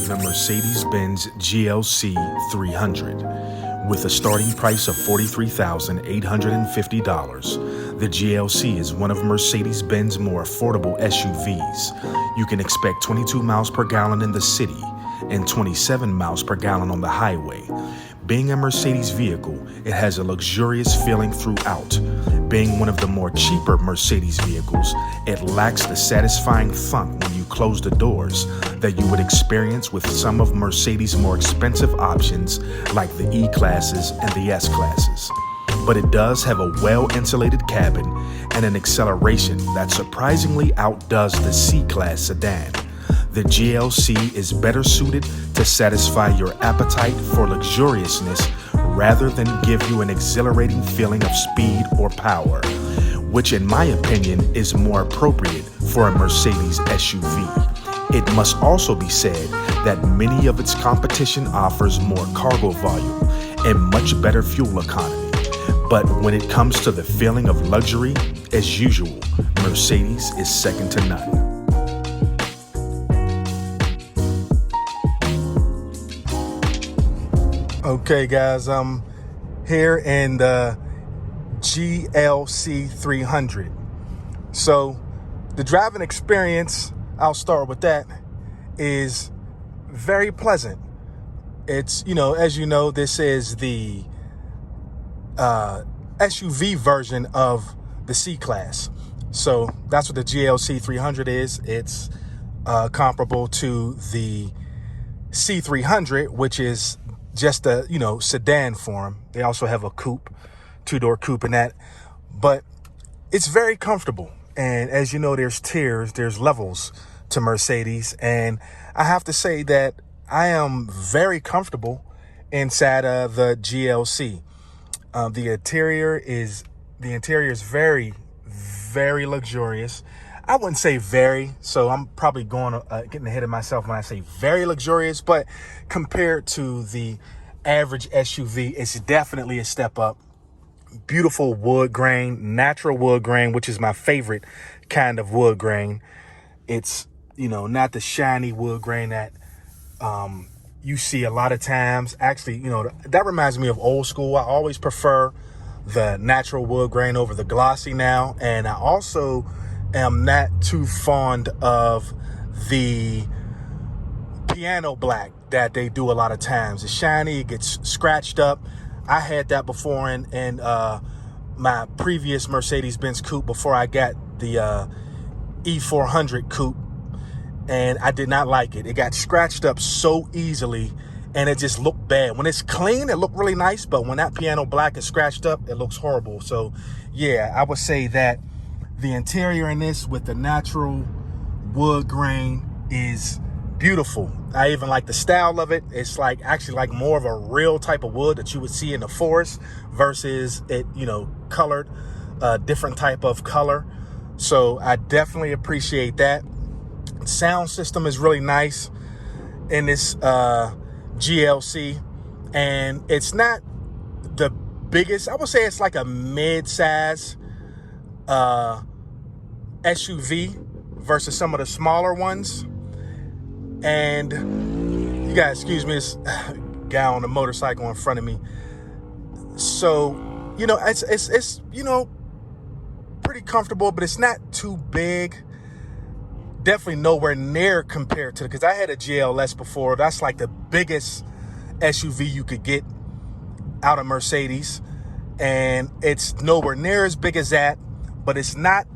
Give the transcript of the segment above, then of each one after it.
The Mercedes Benz GLC 300. With a starting price of $43,850, the GLC is one of Mercedes Benz more affordable SUVs. You can expect 22 miles per gallon in the city and 27 miles per gallon on the highway. Being a Mercedes vehicle, it has a luxurious feeling throughout. Being one of the more cheaper Mercedes vehicles, it lacks the satisfying thunk when you close the doors that you would experience with some of Mercedes' more expensive options like the E-Classes and the S-Classes. But it does have a well-insulated cabin and an acceleration that surprisingly outdoes the C-Class sedan. The GLC is better suited to satisfy your appetite for luxuriousness rather than give you an exhilarating feeling of speed or power, which in my opinion is more appropriate for a Mercedes SUV. It must also be said that many of its competition offers more cargo volume and much better fuel economy. But when it comes to the feeling of luxury, as usual, Mercedes is second to none. Okay guys, I'm here in the GLC 300. So the driving experience, I'll start with that, is very pleasant. It's, as you know, this is the SUV version of the C-Class. So that's what the GLC 300 is. It's comparable to the C300, which is just a, sedan form. They also have a coupe, two-door coupe in that, but it's very comfortable. And as you know, there's tiers, there's levels to Mercedes. And I have to say that I am very comfortable inside of the GLC. The interior is very, very luxurious. I wouldn't say very, so I'm probably getting ahead of myself when I say very luxurious, but compared to the average SUV, it's definitely a step up. Beautiful wood grain, natural wood grain, which is my favorite kind of wood grain. It's, not the shiny wood grain that you see a lot of times. Actually, that reminds me of old school. I always prefer the natural wood grain over the glossy now. And I also am not too fond of the piano black that they do a lot of times. It's shiny, it gets scratched up. I had that before in my previous Mercedes Benz coupe before I got the E400 coupe, and I did not like it. It got scratched up so easily and it just looked bad. When it's clean, it looked really nice, but when that piano black is scratched up, it looks horrible. So yeah, I would say that the interior in this with the natural wood grain is beautiful. I even like the style of it. It's actually like more of a real type of wood that you would see in the forest versus it, colored, different type of color. So I definitely appreciate that. Sound system is really nice in this GLC, and it's not the biggest. I would say it's like a mid-size SUV versus some of the smaller ones. And you guys, excuse me, this guy on a motorcycle in front of me. So, it's pretty comfortable, but it's not too big. Definitely nowhere near compared to, because I had a GLS before. That's like the biggest SUV you could get out of Mercedes. And it's nowhere near as big as that, but it's not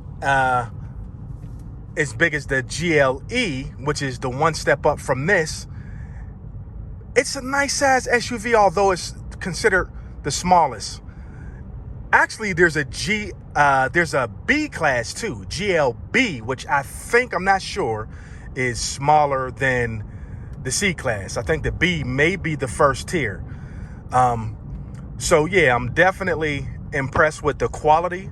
as big as the GLE, which is the one step up from this. It's a nice size SUV, although it's considered the smallest. Actually, there's a B class too, GLB, which I'm not sure, is smaller than the C class. I think the B may be the first tier. So yeah, I'm definitely impressed with the quality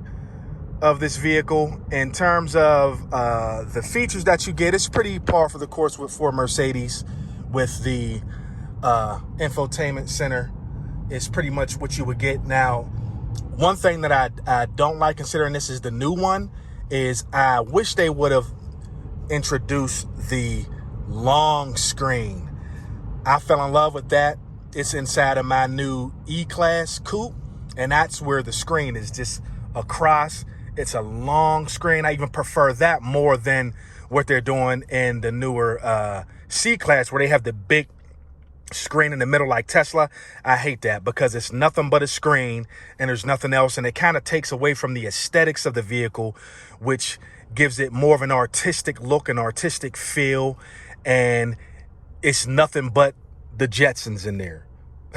of this vehicle. In terms of the features that you get, it's pretty par for the course for Mercedes, with the infotainment center. It's pretty much what you would get. Now, one thing that I don't like, considering this is the new one, is I wish they would have introduced the long screen. I fell in love with that. It's inside of my new E-Class coupe, and that's where the screen is just across. It's a long screen. I even prefer that more than what they're doing in the newer C-Class, where they have the big screen in the middle like Tesla. I hate that because it's nothing but a screen and there's nothing else, and it kind of takes away from the aesthetics of the vehicle, which gives it more of an artistic look, an artistic feel, and it's nothing but the Jetsons in there.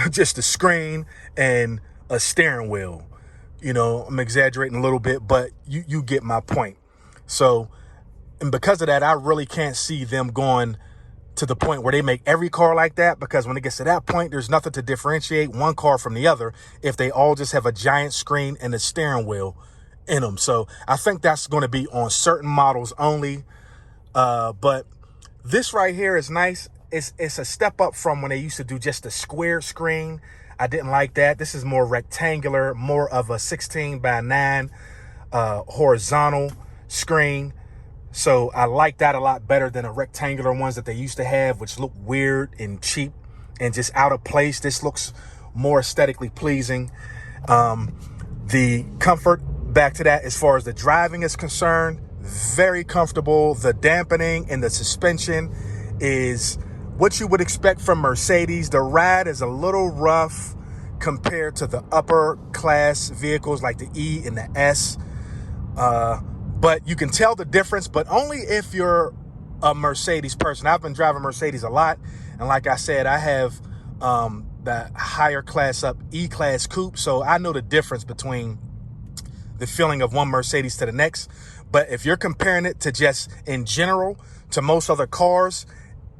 Just a screen and a steering wheel. You know, I'm exaggerating a little bit, but you get my point. So, and because of that, I really can't see them going to the point where they make every car like that, because when it gets to that point, there's nothing to differentiate one car from the other if they all just have a giant screen and a steering wheel in them. So I think that's going to be on certain models only. But this right here is nice. It's a step up from when they used to do just a square screen. I didn't like that. This is more rectangular, more of a 16:9 horizontal screen. So I like that a lot better than the rectangular ones that they used to have, which look weird and cheap and just out of place. This looks more aesthetically pleasing. The comfort, back to that, as far as the driving is concerned, very comfortable. The dampening and the suspension is what you would expect from Mercedes. The ride is a little rough compared to the upper class vehicles like the E and the S. But you can tell the difference, but only if you're a Mercedes person. I've been driving Mercedes a lot, and like I said, I have the higher class up E-Class coupe, so I know the difference between the feeling of one Mercedes to the next. But if you're comparing it to just in general to most other cars,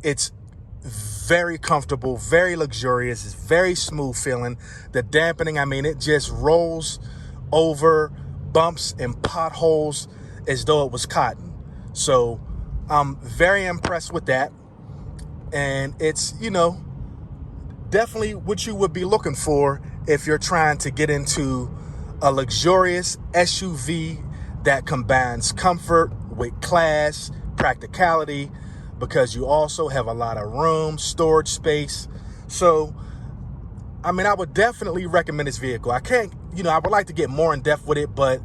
it's very comfortable, very luxurious. It's very smooth feeling. The dampening, I mean, it just rolls over bumps and potholes as though it was cotton. So I'm very impressed with that. And it's, you know, definitely what you would be looking for if you're trying to get into a luxurious SUV that combines comfort with class, practicality, because you also have a lot of room, storage space. So, I mean, I would definitely recommend this vehicle. I can't, you know, I would like to get more in depth with it, but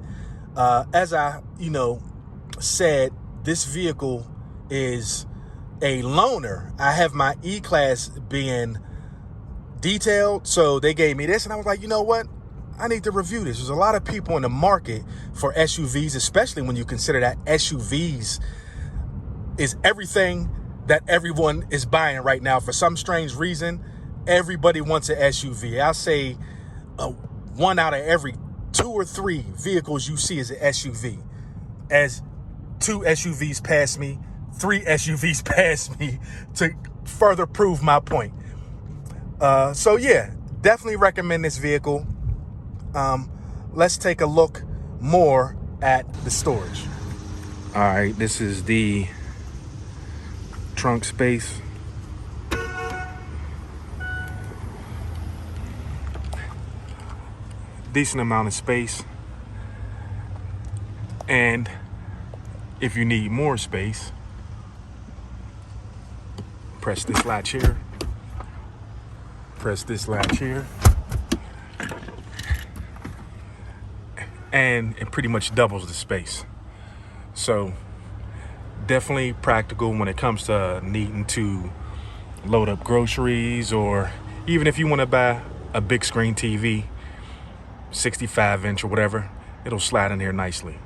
as I, you know, said, this vehicle is a loaner. I have my E-Class being detailed, so they gave me this, and I was like, you know what? I need to review this. There's a lot of people in the market for SUVs, especially when you consider that SUVs is everything that everyone is buying right now. For some strange reason, everybody wants an SUV. I'll say 1 out of every 2 or 3 vehicles you see is an SUV. As 2 SUVs pass me, 3 SUVs pass me to further prove my point. So yeah, definitely recommend this vehicle. Let's take a look more at the storage. All right, this is the trunk space. Decent amount of space. And if you need more space, press this latch here. Press this latch here. And it pretty much doubles the space. So definitely practical when it comes to needing to load up groceries, or even if you want to buy a big screen TV, 65-inch or whatever, it'll slide in here nicely.